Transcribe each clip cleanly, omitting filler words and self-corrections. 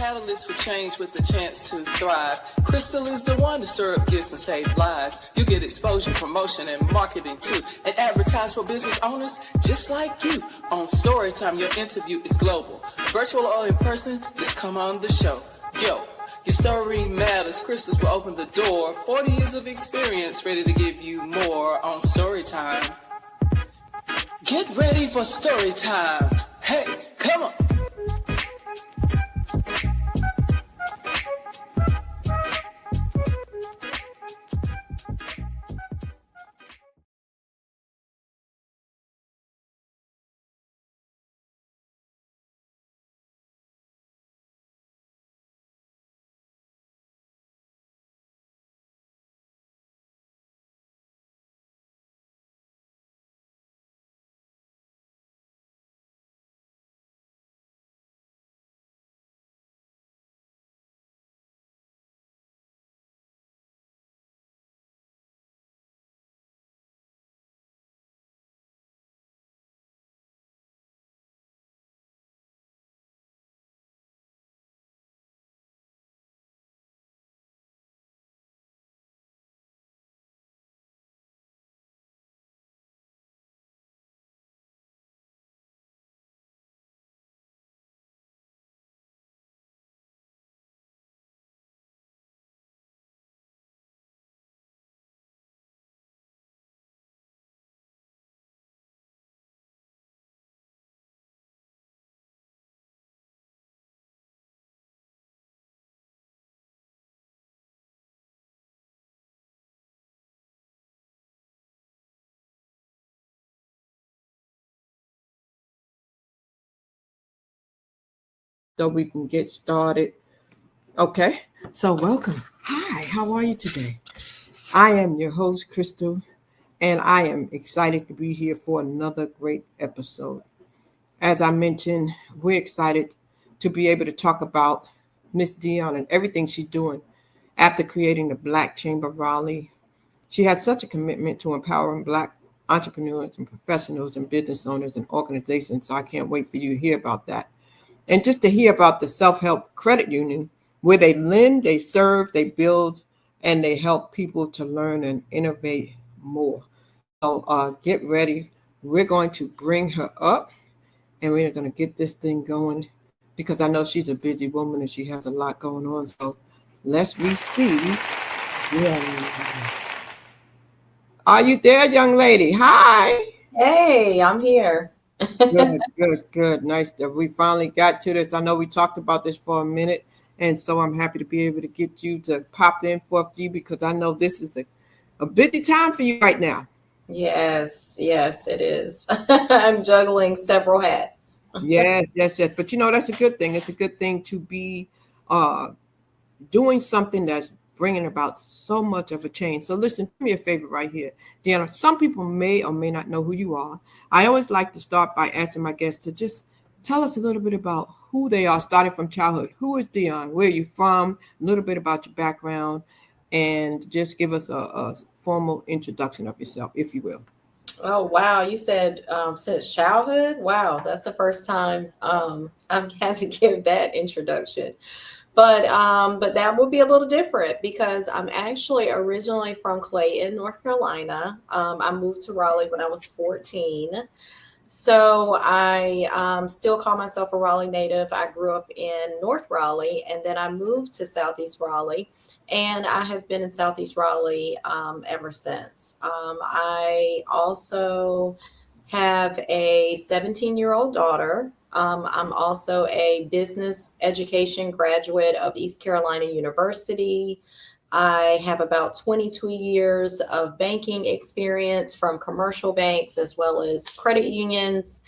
catalyst for change with the chance to thrive. Crystal is the one to stir up gifts and save lives. You get exposure, promotion, and marketing too. And advertise for business owners just like you. On Storytime, your interview is global. Virtual or in person, just come on the show. Yo, your story matters. Crystals will open the door. 40 years of experience, ready to give you more on Storytime. Get ready for Storytime. Hey, come on. So we can get started. Okay, so welcome. Hi, how are you today? I am your host, Crystal, and I am excited to be here for another great episode. As I mentioned, we're excited to be able to talk about Miss Dionne and everything she's doing after creating the Black Chamber of Raleigh. She has such a commitment to empowering Black entrepreneurs and professionals and business owners and organizations, so I can't wait for you to hear about that. And just to hear about the self-help credit union, where they lend, they serve, they build, and they help people to learn and innovate more. So get ready. We're going to bring her up, and we're going to get this thing going because I know she's a busy woman and she has a lot going on. So let's see. Yeah. Are you there, young lady? Hi. Hey, I'm here. Good. Nice that we finally got to this. I know we talked about this for a minute, and so I'm happy to be able to get you to pop in for a few because I know this is a busy time for you right now. Yes, it is. I'm juggling several hats. Yes. But that's a good thing. It's a good thing to be doing something that's bringing about so much of a change. So listen, do me a favor right here, Dionne. Some people may or may not know who you are. I always like to start by asking my guests to just tell us a little bit about who they are, starting from childhood. Who is Dionne? Where are you from? A little bit about your background, and just give us a formal introduction of yourself, if you will. Oh, wow. You said since childhood? Wow, that's the first time I've had to give that introduction. But that would be a little different because I'm actually originally from Clayton, North Carolina. I moved to Raleigh when I was 14. So I still call myself a Raleigh native. I grew up in North Raleigh, and then I moved to Southeast Raleigh, and I have been in Southeast Raleigh ever since. I also have a 17-year-old daughter. I'm also a business education graduate of East Carolina University. I have about 22 years of banking experience from commercial banks as well as credit unions.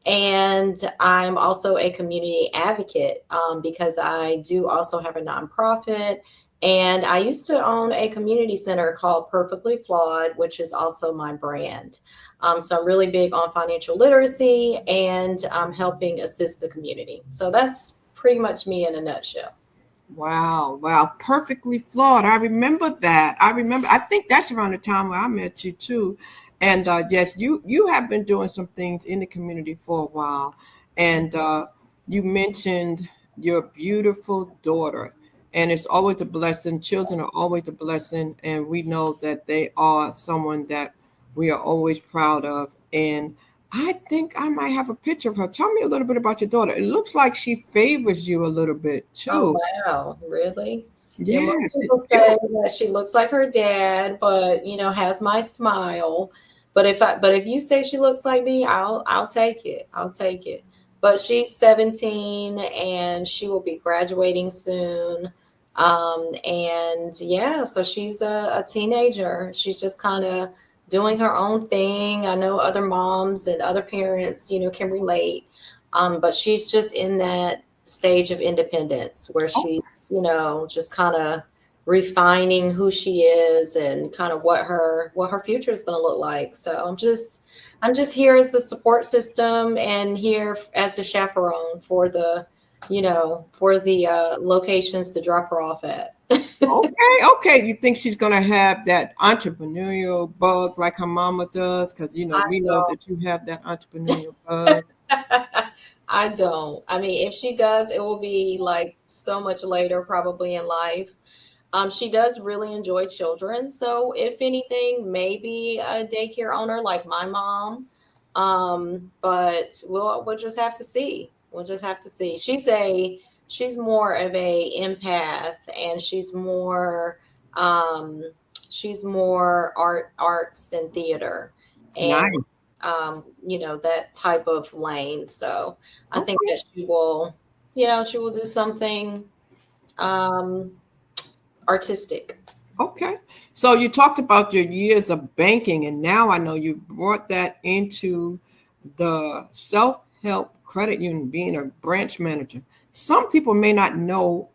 And I'm also a community advocate because I do also have a nonprofit. And I used to own a community center called Perfectly Flawed, which is also my brand. So I'm really big on financial literacy and helping assist the community. So that's pretty much me in a nutshell. Wow. Perfectly Flawed. I remember that. I think that's around the time where I met you too. And yes, you have been doing some things in the community for a while. And you mentioned your beautiful daughter. And it's always a blessing. Children are always a blessing. And we know that they are someone that we are always proud of. And I think I might have a picture of her. Tell me a little bit about your daughter. It looks like she favors you a little bit Oh, too. wow. Really? Yeah, most Yes, it's people say beautiful. that she looks like her dad, but has my smile. But if you say she looks like me, I'll take it. I'll take it. But she's 17 and she will be graduating soon. And yeah, so she's a teenager. She's just kind of doing her own thing. I know other moms and other parents, can relate. But she's just in that stage of independence where she's, just kind of refining who she is and kind of what her future is going to look like. So I'm just here as the support system and here as the chaperone for the locations to drop her off at. Okay, okay. You think she's gonna have that entrepreneurial bug like her mama does? Because I we know don't. that you have that entrepreneurial bug. I don't. I mean, if she does, it will be like so much later, probably in life. She does really enjoy children. So if anything, maybe a daycare owner like my mom. But we'll just have to see. We'll just have to see. She's more of a empath and um she's more arts and theater and Nice. that type of lane. So I think Okay. that she will do something um artistic. Okay. So you talked about your years of banking, and now I know you brought that into the self-help credit union, being a branch manager. Some people may not know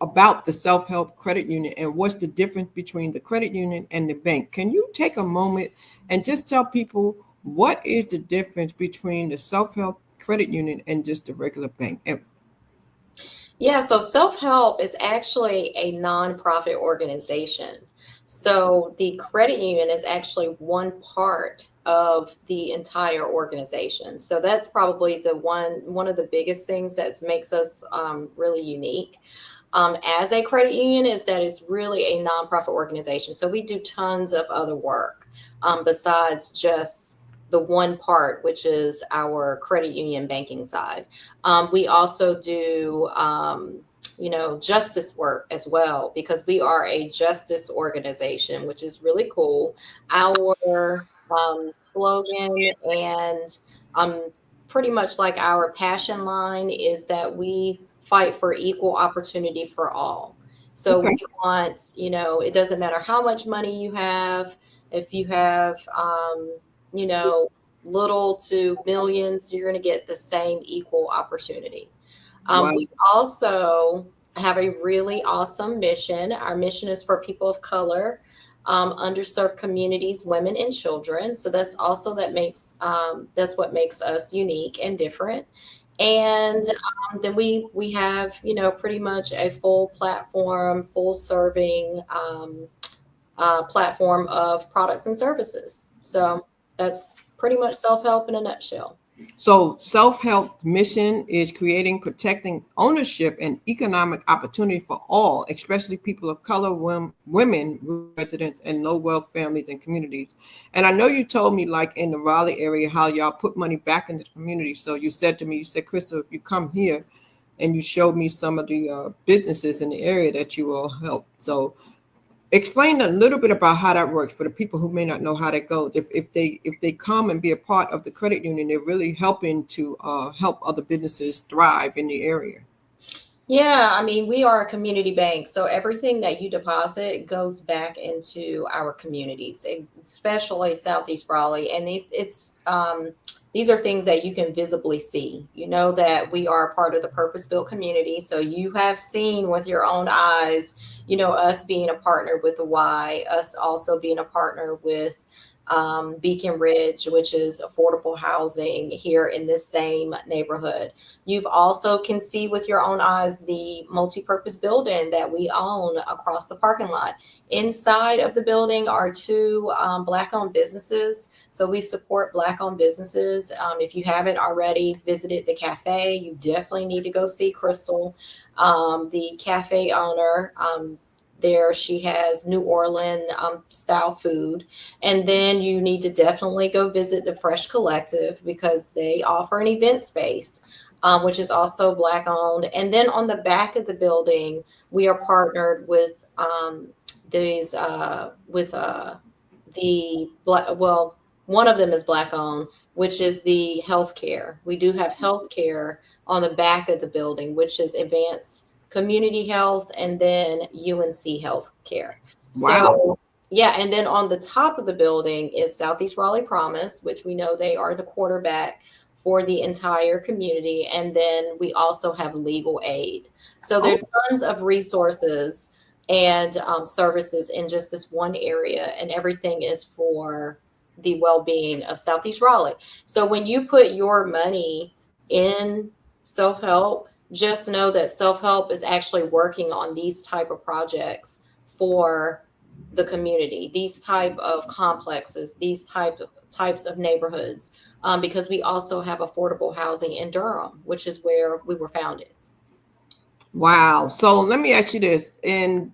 about the self-help credit union and what's the difference between the credit union and the bank. Can you take a moment and just tell people what is the difference between the self-help credit union and just the regular bank? And Yeah, so self-help is actually a nonprofit organization. So the credit union is actually one part of the entire organization. So that's probably one of the biggest things that makes us really unique. As a credit union is that it's really a nonprofit organization. So we do tons of other work besides just the one part, which is our credit union banking side. We also do, justice work as well because we are a justice organization, which is really cool. Our slogan and pretty much like our passion line is that we fight for equal opportunity for all. So we okay, want, it doesn't matter how much money you have, if you have, you know, little to millions, you're going to get the same equal opportunity. well, We also have a really awesome mission. Our mission is for people of color, underserved communities, women, and children. So that's what makes us unique and different. And then we have pretty much a full platform, full serving platform of products and services. So that's pretty much self help in a nutshell. so self-help mission is creating, protecting ownership and economic opportunity for all, especially people of color, women, residents, and low wealth families and communities. And I know you told me like in the Raleigh area how y'all put money back into the community. So you said to me, you said, Crystal, if you come here and you showed me some of the businesses in the area that you will help. So explain a little bit about how that works for the people who may not know how that goes. If they come and be a part of the credit union, they're really helping to help other businesses thrive in the area. Yeah, I mean, we are a community bank, so everything that you deposit goes back into our communities, especially Southeast Raleigh. And these are things that you can visibly see. You know that we are a part of the purpose-built community, so you have seen with your own eyes, us being a partner with the Y, us also being a partner with Beacon Ridge, which is affordable housing here in this same neighborhood. You've also can see with your own eyes the multi-purpose building that we own across the parking lot. Inside of the building are two Black-owned businesses. So we support Black-owned businesses. If you haven't already visited the cafe, you definitely need to go see Crystal, the cafe owner. There she has New Orleans style food. And then you need to definitely go visit the Fresh Collective because they offer an event space, which is also Black owned. And then on the back of the building, we are partnered with the Black, well, one of them is Black owned, which is the healthcare. We do have healthcare on the back of the building, which is advanced community health and then UNC healthcare. Wow. So yeah, and then on the top of the building is Southeast Raleigh Promise, which we know they are the quarterback for the entire community. And then we also have legal aid. So there are tons of resources and services in just this one area, and everything is for the well-being of Southeast Raleigh. So when you put your money in self-help, just know that self-help is actually working on these type of projects for the community, these type of complexes, these types of neighborhoods, because we also have affordable housing in Durham, which is where we were founded. Wow. So let me ask you this. And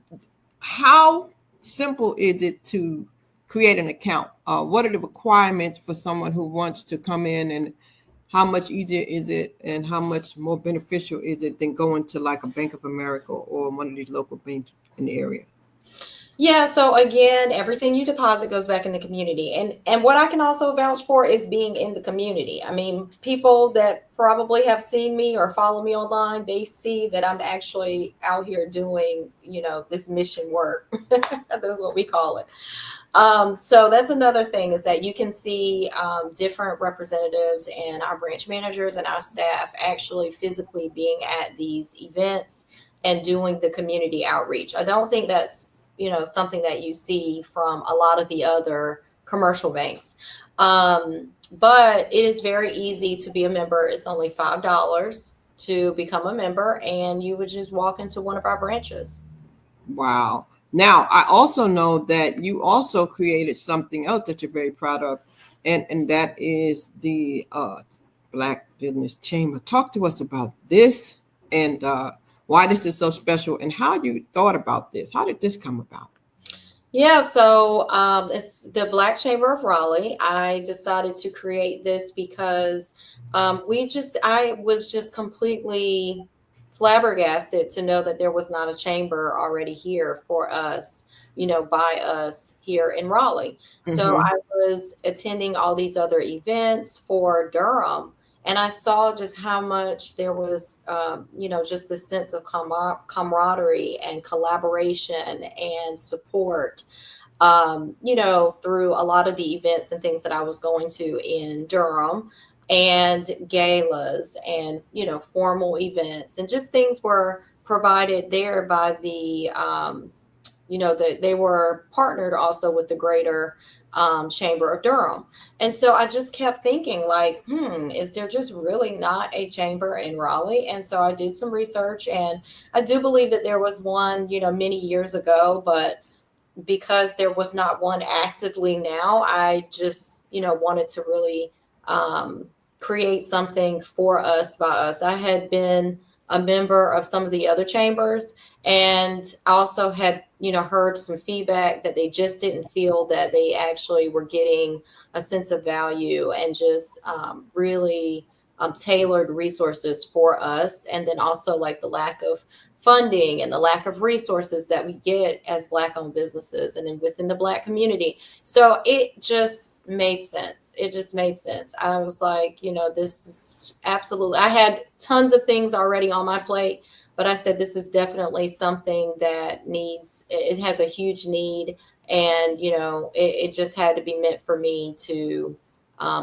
how simple is it to create an account? What are the requirements for someone who wants to come in, and how much easier is it and how much more beneficial is it than going to like a Bank of America or one of these local banks in the area? Yeah, so again, everything you deposit goes back in the community. And what I can also vouch for is being in the community. I mean, people that probably have seen me or follow me online, they see that I'm actually out here doing, this mission work. That's what we call it. So that's another thing, is that you can see different representatives and our branch managers and our staff actually physically being at these events and doing the community outreach. I don't think that's something that you see from a lot of the other commercial banks. But it is very easy to be a member. It's only $5 to become a member, and you would just walk into one of our branches. Wow. Now, I also know that you also created something else that you're very proud of, and that is the Black Business Chamber. Talk to us about this and why this is so special and how you thought about this. How did this come about? Yeah, so it's the Black Chamber of Raleigh. I decided to create this because I was just completely flabbergasted to know that there was not a chamber already here for us, by us here in Raleigh. So I was attending all these other events for Durham, and I saw just how much there was, just the sense of camaraderie and collaboration and support, through a lot of the events and things that I was going to in Durham, and galas and, formal events, and just things were provided there by the, they were partnered also with the greater Chamber of Durham. And so I just kept thinking like, is there just really not a chamber in Raleigh? And so I did some research, and I do believe that there was one, many years ago, but because there was not one actively now, I just, wanted to really create something for us by us. I had been a member of some of the other chambers, and I also had, heard some feedback that they just didn't feel that they actually were getting a sense of value and just really tailored resources for us. And then also like the lack of funding and the lack of resources that we get as Black owned businesses and then within the Black community. So it just made sense. It just made sense. I was like, this is absolutely, I had tons of things already on my plate, but I said, this is definitely something that it has a huge need. And, it just had to be meant for me to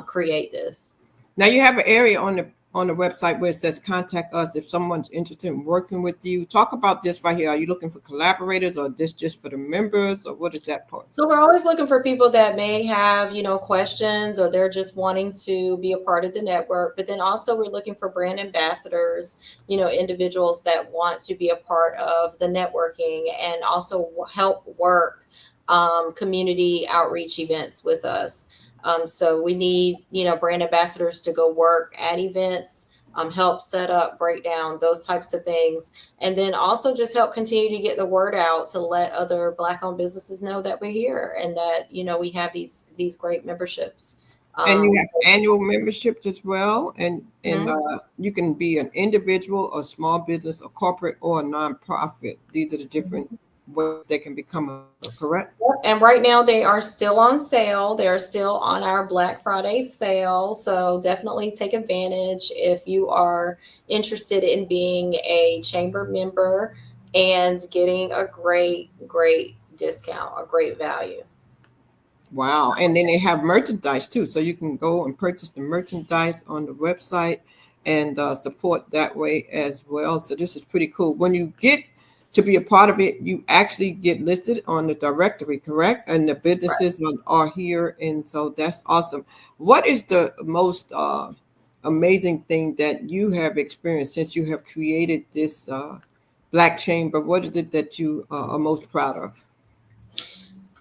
create this. Now you have an area on the on the website where it says contact us if someone's interested in working with you. Talk about this right here. Are you looking for collaborators, or this just for the members, or what is that part? So we're always looking for people that may have, questions, or they're just wanting to be a part of the network. But then also we're looking for brand ambassadors, individuals that want to be a part of the networking and also help work community outreach events with us. So we need, brand ambassadors to go work at events, help set up, break down, those types of things. And then also just help continue to get the word out to let other Black-owned businesses know that we're here and that, we have these great memberships. And you have annual memberships as well. And Mhm. you can be an individual, a small business, a corporate, or a nonprofit. These are the different ways they can become a member, correct? And right now they are still on sale. They're still on our Black Friday sale. So definitely take advantage if you are interested in being a chamber member and getting a great, great discount, a great value. Wow. And then they have merchandise too. So you can go and purchase the merchandise on the website and support that way as well. So this is pretty cool. When you get to be a part of it, you actually get listed on the directory, correct? And the businesses are here. And so that's awesome. What is the most amazing thing that you have experienced since you have created this Black Chamber? What is it that you are most proud of?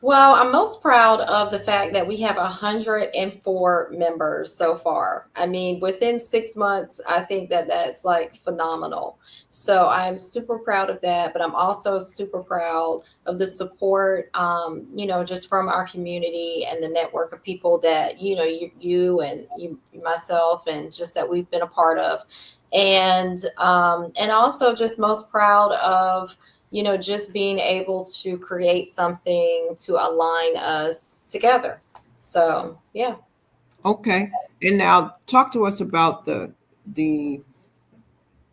Well, I'm most proud of the fact that we have 104 members so far. I mean, within 6 months, I think that that's like phenomenal. So I'm super proud of that, but I'm also super proud of the support, just from our community and the network of people that, you and you, myself, and just that we've been a part of. And also just most proud of just being able to create something to align us together. So, yeah. Okay. And now talk to us about the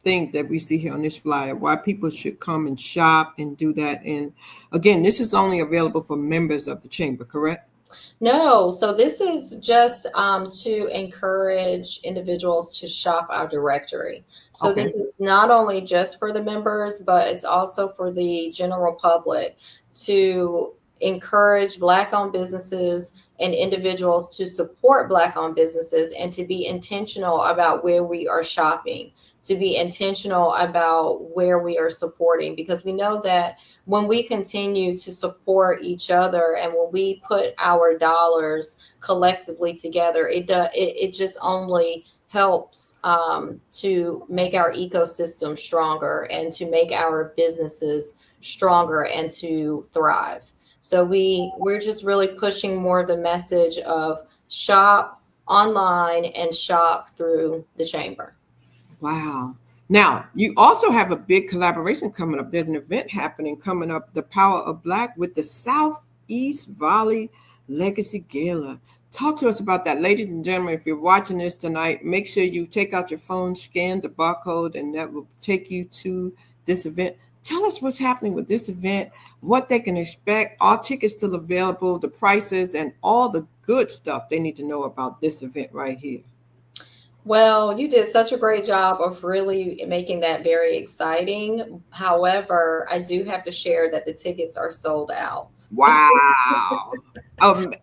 thing that we see here on this flyer, why people should come and shop and do that. And again, this is only available for members of the chamber, correct? No, so this is just to encourage individuals to shop our directory. So Okay. this is not only just for the members, but it's also for the general public to encourage Black-owned businesses and individuals to support Black-owned businesses and to be intentional about where we are shopping, to be intentional about where we are supporting, because we know that when we continue to support each other and when we put our dollars collectively together, it just only helps to make our ecosystem stronger and to make our businesses stronger and to thrive. So we're just really pushing more of the message of shop online and shop through the chamber. Wow. Now, you also have a big collaboration coming up. There's an event happening coming up, The Power of Black, with the Southeast Raleigh Legacy Gala. Talk to us about that. Ladies and gentlemen, if you're watching this tonight, make sure you take out your phone, scan the barcode, and that will take you to this event. Tell us what's happening with this event, what they can expect, are tickets still available, the prices, and all the good stuff they need to know about this event right here. Well, you did such a great job of really making that very exciting. However, I do have to share that the tickets are sold out. Wow.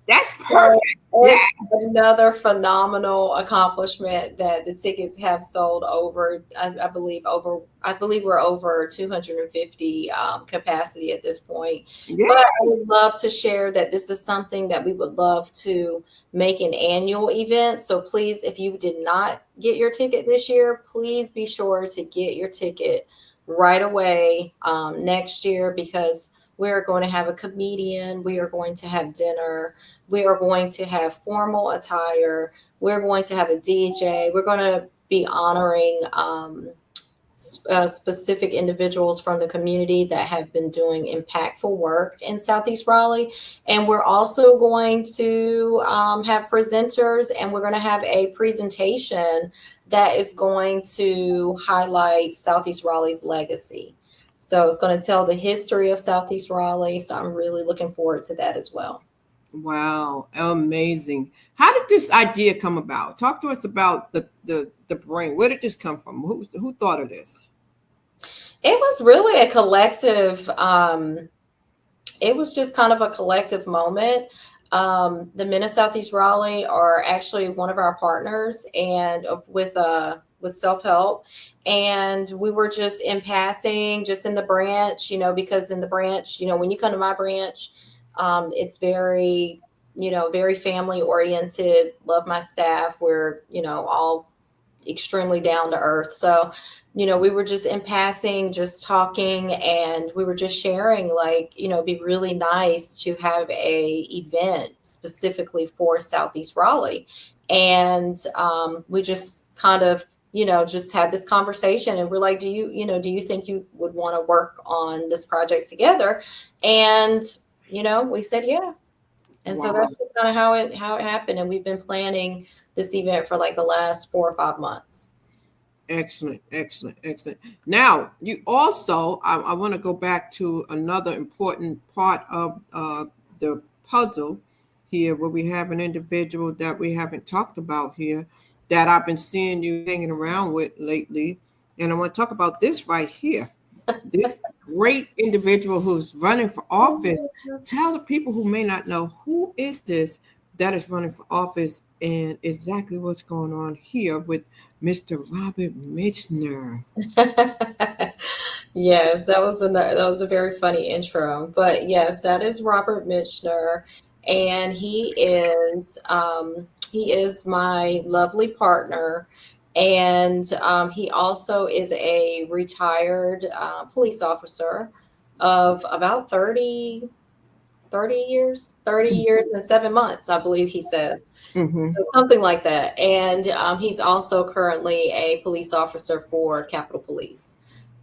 That's So perfect. Yeah. it's another phenomenal accomplishment that the tickets have sold over, I believe we're over 250 capacity at this point. Yeah. But I would love to share that this is something that we would love to make an annual event. So please, if you did not get your ticket this year, please be sure to get your ticket right away next year, because we're going to have a comedian. We are going to have dinner. We are going to have formal attire. We're going to have a DJ. We're going to be honoring specific individuals from the community that have been doing impactful work in Southeast Raleigh. And we're also going to have presenters, and we're going to have a presentation that is going to highlight Southeast Raleigh's legacy. So it's going to tell the history of Southeast Raleigh. So I'm really looking forward to that as well. Wow, amazing. How did this idea come about? Talk to us about the brain. Where did this come from? Who thought of this? It was really a collective. It was just kind of a collective moment. The Men of Southeast Raleigh are actually one of our partners, and with self help, and we were just in passing, just in the branch, because in the branch, when you come to my branch, it's very, very family oriented. Love my staff. We're all extremely down to earth. So, we were just in passing, just talking, and we were just sharing, like, it'd be really nice to have a event specifically for Southeast Raleigh. And we just kind of, just had this conversation, and we're like, do you think you would want to work on this project together? And, we said, yeah. And so Wow. that's just kind of how it happened. And we've been planning this event for like the last 4 or 5 months. Excellent, excellent, excellent. Now, you also, I want to go back to another important part of the puzzle here, where we have an individual that we haven't talked about here that I've been seeing you hanging around with lately. And I want to talk about this right here. This great individual who's running for office. Tell the people who may not know, who is this that is running for office and exactly what's going on here with Mr. Robert Michener. Yes, that was a very funny intro. But yes, that is Robert Michener, and he is my lovely partner, and he also is a retired police officer of about 30 years and 7 months, I believe he says. Mm-hmm. Something like that. And he's also currently a police officer for Capitol Police.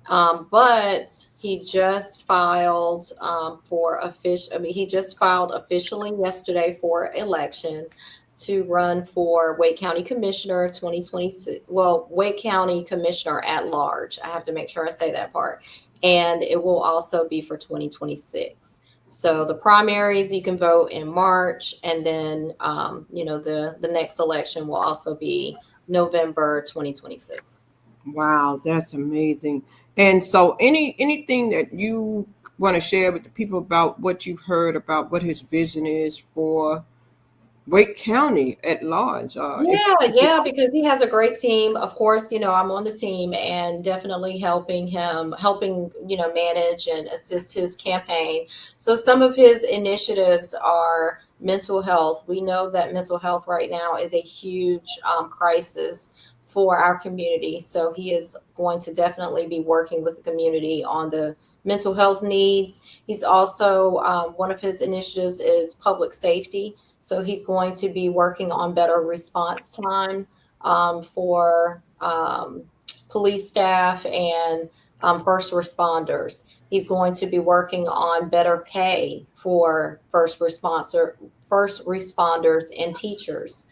But he just filed he just filed officially yesterday for election to run for Wake County Commissioner 2026. Well, Wake County Commissioner at large. I have to make sure I say that part. And it will also be for 2026. So the primaries, you can vote in March, and then the next election will also be November 2026. Wow, that's amazing. And so anything that you want to share with the people about what you've heard about what his vision is for Wake County at large? Yeah, because he has a great team. Of course, I'm on the team and definitely helping, manage and assist his campaign. So some of his initiatives are mental health. We know that mental health right now is a huge crisis for our community. So he is going to definitely be working with the community on the mental health needs. He's also, one of his initiatives is public safety. So he's going to be working on better response time for police staff and first responders. He's going to be working on better pay for first responders and teachers.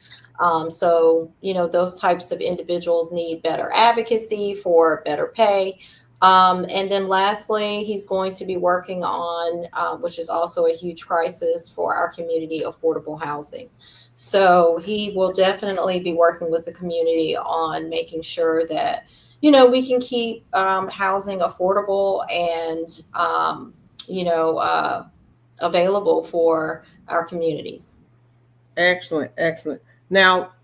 So, those types of individuals need better advocacy for better pay. And then lastly, he's going to be working on, which is also a huge crisis for our community, affordable housing. So he will definitely be working with the community on making sure that, we can keep housing affordable and, available for our communities. Excellent, excellent. Now,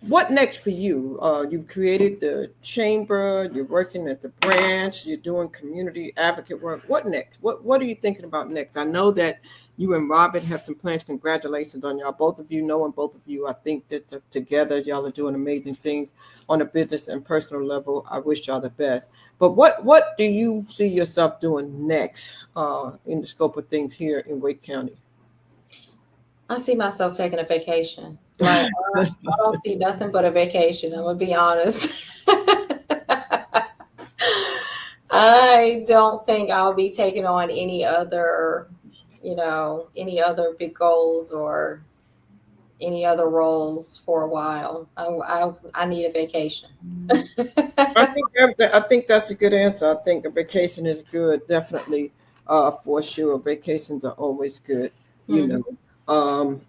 what next for you? You've created the chamber, you're working at the branch, you're doing community advocate work. What next? What are you thinking about next? I know that you and Robert have some plans. Congratulations on y'all, both of you, knowing both of you. I think that together y'all are doing amazing things on a business and personal level. I wish y'all the best. But what do you see yourself doing next in the scope of things here in Wake County? I see myself taking a vacation. Like, I don't see nothing but a vacation. I'm gonna be honest. I don't think I'll be taking on any other big goals or any other roles for a while. I need a vacation. I think that's a good answer. I think a vacation is good, definitely, for sure. Vacations are always good, you know. And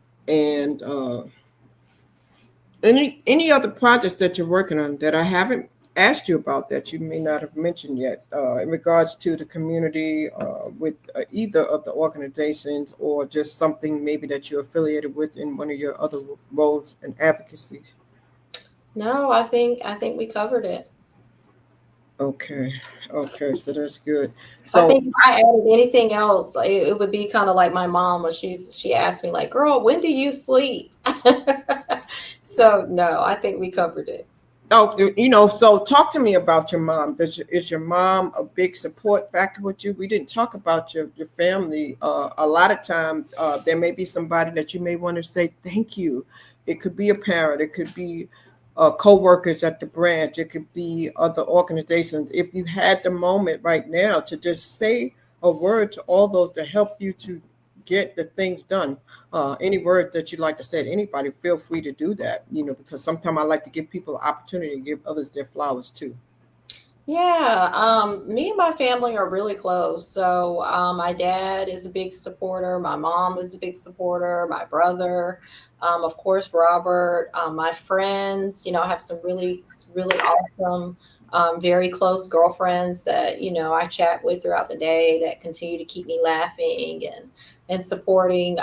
any other projects that you're working on that I haven't asked you about that you may not have mentioned yet in regards to the community with either of the organizations or just something maybe that you're affiliated with in one of your other roles and advocacy? No, I think we covered it. Okay. Okay. So that's good. I So think if I added anything else, it would be kind of like my mom when she asked me like, "Girl, when do you sleep?" So no, I think we covered it. oh, so talk to me about your mom. Is your mom a big support factor with you? We didn't talk about your family. A lot of times, there may be somebody that you may want to say thank you. It could be a parent. It could be co-workers at the branch. It could be other organizations. If you had the moment right now to just say a word to all those that helped you to get the things done, any word that you'd like to say to anybody, feel free to do that, because sometimes I like to give people an opportunity to give others their flowers too. Yeah, me and my family are really close. So my dad is a big supporter. My mom is a big supporter. My brother, of course, Robert. My friends, I have some really, really awesome, very close girlfriends that I chat with throughout the day that continue to keep me laughing and supporting.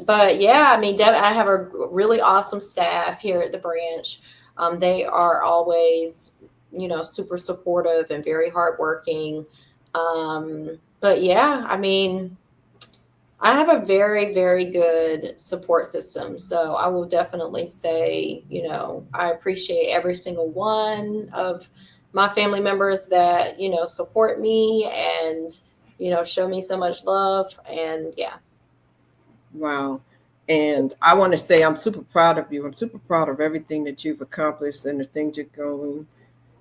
But yeah, I mean, I have a really awesome staff here at the branch. They are always super supportive and very hardworking. But yeah, I mean, I have a very, very good support system. So I will definitely say, I appreciate every single one of my family members that, support me and, show me so much love. And yeah. Wow. And I want to say I'm super proud of you. I'm super proud of everything that you've accomplished and the things you're going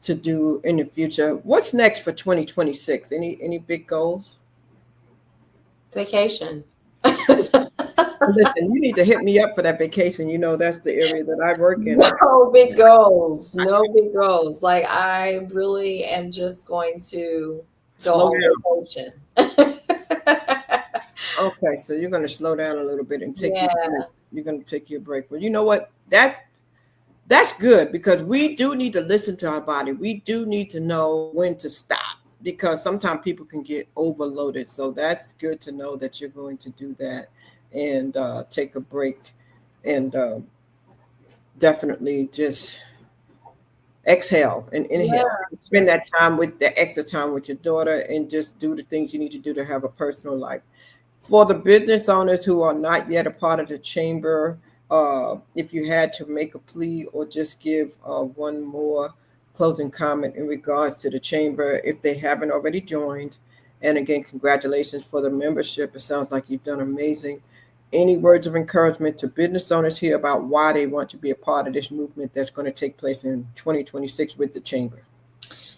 to do in the future. What's next for 2026? Any big goals? Vacation. Listen, you need to hit me up for that vacation. That's the area that I work in. No big goals. No big goals. Like I really am just going to go Slow down. on vacation. Okay, so you're going to slow down a little bit and take your Yeah. break. You're going to take your break. Well, you know what? That's good because we do need to listen to our body. We do need to know when to stop because sometimes people can get overloaded. So that's good to know that you're going to do that and take a break and definitely just exhale and Yeah. inhale. Spend that Just time with the extra time with your daughter and just do the things you need to do to have a personal life. For the business owners who are not yet a part of the chamber, if you had to make a plea or just give one more closing comment in regards to the chamber, if they haven't already joined, and again, congratulations for the membership. It sounds like you've done amazing. Any words of encouragement to business owners here about why they want to be a part of this movement that's going to take place in 2026 with the chamber?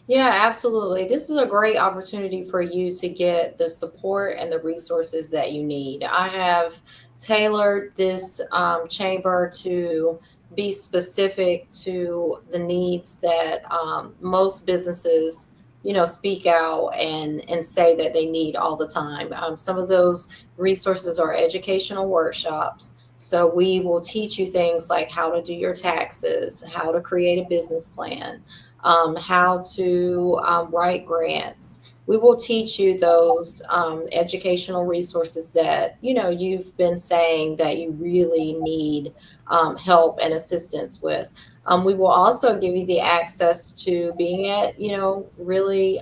Yeah, absolutely. This is a great opportunity for you to get the support and the resources that you need. I have tailored this chamber to be specific to the needs that most businesses, speak out and say that they need all the time. Some of those resources are educational workshops. So we will teach you things like how to do your taxes, how to create a business plan, how to write grants. We will teach you those educational resources that you've been saying that you really need help and assistance with. We will also give you the access to being at really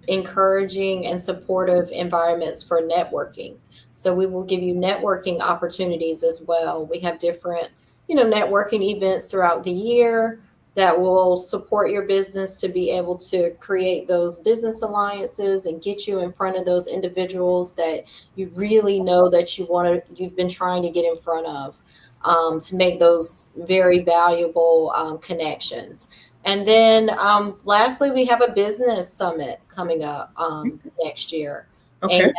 encouraging and supportive environments for networking. So we will give you networking opportunities as well. We have different, networking events throughout the year that will support your business to be able to create those business alliances and get you in front of those individuals that you really know that you've been trying to get in front of, to make those very valuable connections. And then lastly, we have a business summit coming up next year. Okay.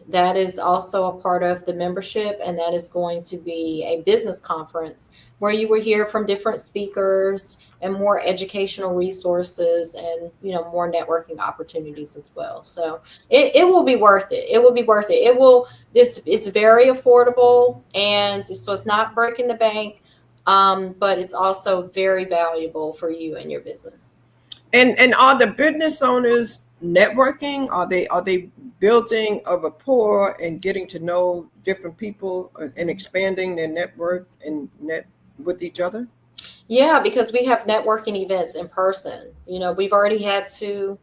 That is also a part of the membership, and that is going to be a business conference where you will hear from different speakers and more educational resources, and more networking opportunities as well. So it will be worth it. It will be worth it. It's very affordable, and so it's not breaking the bank, but it's also very valuable for you and your business. And are the business owners networking? Are they building a rapport and getting to know different people and expanding their network and net with each other? Yeah, because we have networking events in person. We've already had two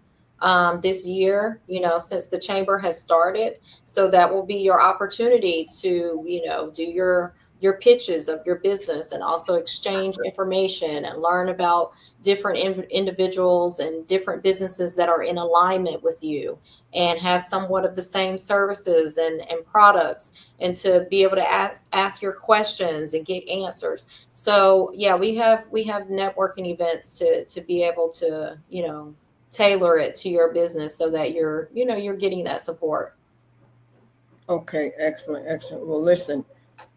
this year, since the chamber has started. So that will be your opportunity to, do your pitches of your business, and also exchange information and learn about different individuals and different businesses that are in alignment with you and have somewhat of the same services and products, and to be able to ask your questions and get answers. So yeah, we have networking events to be able to tailor it to your business so that you're getting that support. Okay, excellent, excellent. Well, listen,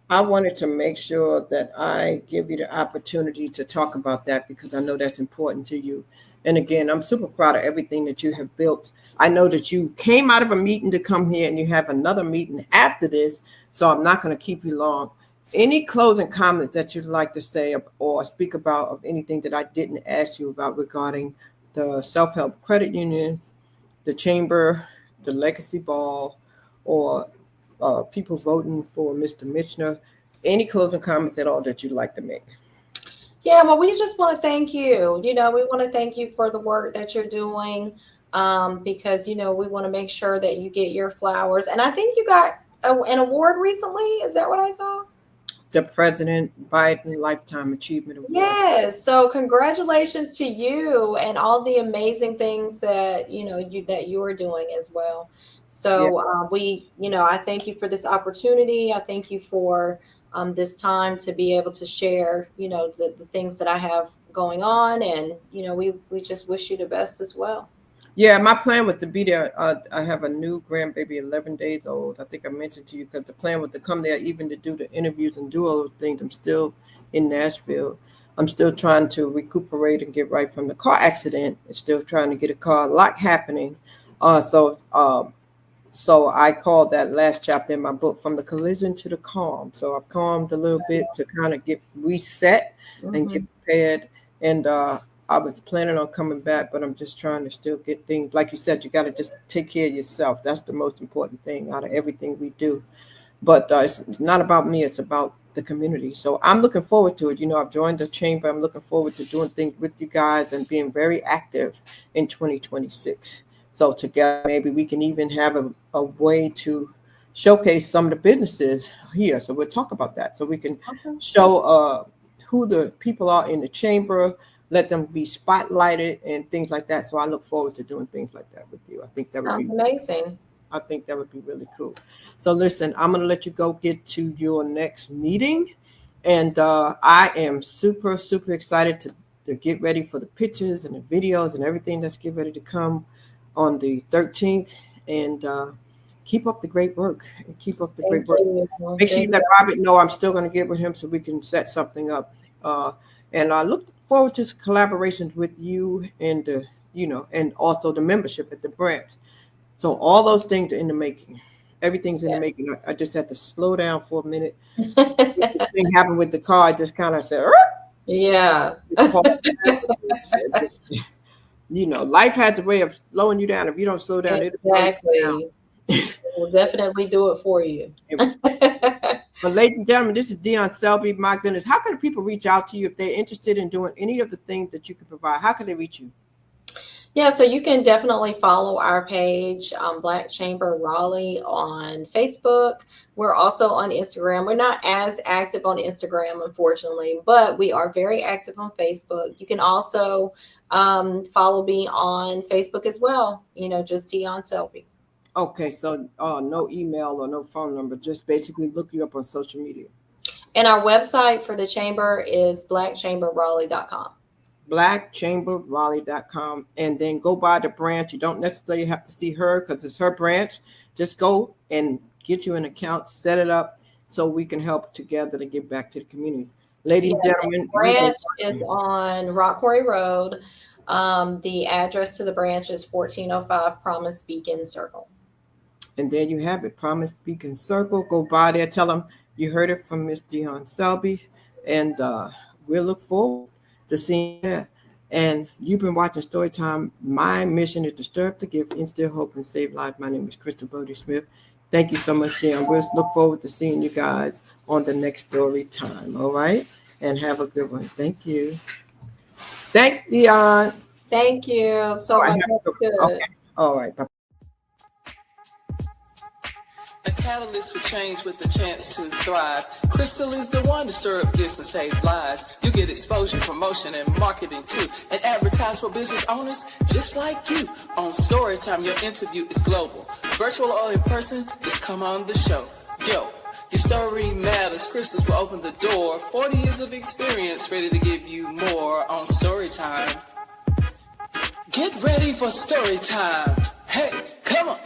I wanted to make sure that I give you the opportunity to talk about that because I know that's important to you. And again, I'm super proud of everything that you have built. I know that you came out of a meeting to come here and you have another meeting after this, so I'm not going to keep you long. Any closing comments that you'd like to say or speak about of anything that I didn't ask you about regarding the self-help credit union, the chamber, the legacy ball, or people voting for Mr. Mitchner? Any closing comments at all that you'd like to make? Yeah, well, we just want to thank you. We want to thank you for the work that you're doing, because we want to make sure that you get your flowers. And I think you got an award recently. Is that what I saw? The President Biden Lifetime Achievement Award. Yes. So congratulations to you and all the amazing things that you are doing as well. Yeah. So I thank you for this opportunity. I thank you for this time to be able to share, the things that I have going on, and we just wish you the best as well. Yeah, my plan was to be there. I have a new grandbaby, 11 days old. I think I mentioned to you because the plan was to come there even to do the interviews and do all those things. I'm still in Nashville. I'm still trying to recuperate and get right from the car accident. I'm still trying to get a car, a lot happening. So I called that last chapter in my book From the Collision to the Calm. So I've calmed a little bit to kind of get reset and get Mhm. prepared. And I was planning on coming back, but I'm just trying to still get things. Like you said, you got to just take care of yourself. That's the most important thing out of everything we do. But it's not about me. It's about the community. So I'm looking forward to it. I've joined the chamber. I'm looking forward to doing things with you guys and being very active in 2026. So together, maybe we can even have a way to showcase some of the businesses here. So we'll talk about that. So we can Okay. show who the people are in the chamber, let them be spotlighted and things like that. So I look forward to doing things like that with you. Sounds amazing. I think that would be really cool. So listen, I'm going to let you go get to your next meeting. And I am super, super excited to get ready for the pictures and the videos and everything that's getting ready to come on the 13th. And keep up the great work. And keep up the great Thank work. you. Make sure you Thank let Robert know I'm still going to get with him so we can set something up. And I look forward to collaborations with you and and also the membership at the branch. So all those things are in the making. Everything's in the Yes. making. I just had to slow down for a minute. This thing happened with the car. I just kind of said, Yeah. just pause. Just, life has a way of slowing you down. If you don't slow down, it'll slow you down. Exactly. We'll definitely do it for you. But ladies and gentlemen, this is Dionne Selby. My goodness, how can people reach out to you if they're interested in doing any of the things that you could provide? How can they reach you? Yeah, so you can definitely follow our page, Black Chamber Raleigh, on Facebook. We're also on Instagram. We're not as active on Instagram, unfortunately, but we are very active on Facebook. You can also follow me on Facebook as well, just Dionne Selby. Okay, so no email or no phone number, just basically look you up on social media. And our website for the chamber is blackchamberraleigh.com. blackchamberofraleigh.com, and then go by the branch. You don't necessarily have to see her because it's her branch. Just go and get you an account, set it up so we can help together to give back to the community. Ladies and gentlemen, the branch is on Rock Quarry Road. The address to the branch is 1405 Promise Beacon Circle. And there you have it, Promise Beacon Circle. Go by there, tell them you heard it from Miss Dionne Selby, and we'll look forward to seeing you there. And you've been watching Storytime. My mission is to stir up the gift, instill hope, and save lives. My name is Crystal Bodie Smith. Thank you so much, Dionne. We'll look forward to seeing you guys on the next Storytime. All right? And have a good one. Thank you. Thanks, Dionne. Thank you so much. Good. Okay. All right. Bye. A catalyst for change with the chance to thrive. Crystal is the one to stir up gifts and save lives. You get exposure, promotion, and marketing too. And advertise for business owners just like you. On Storytime, your interview is global. Virtual or in person, just come on the show. Yo, your story matters. Crystals will open the door. 40 years of experience, ready to give you more on Storytime. Get ready for Storytime. Hey, come on.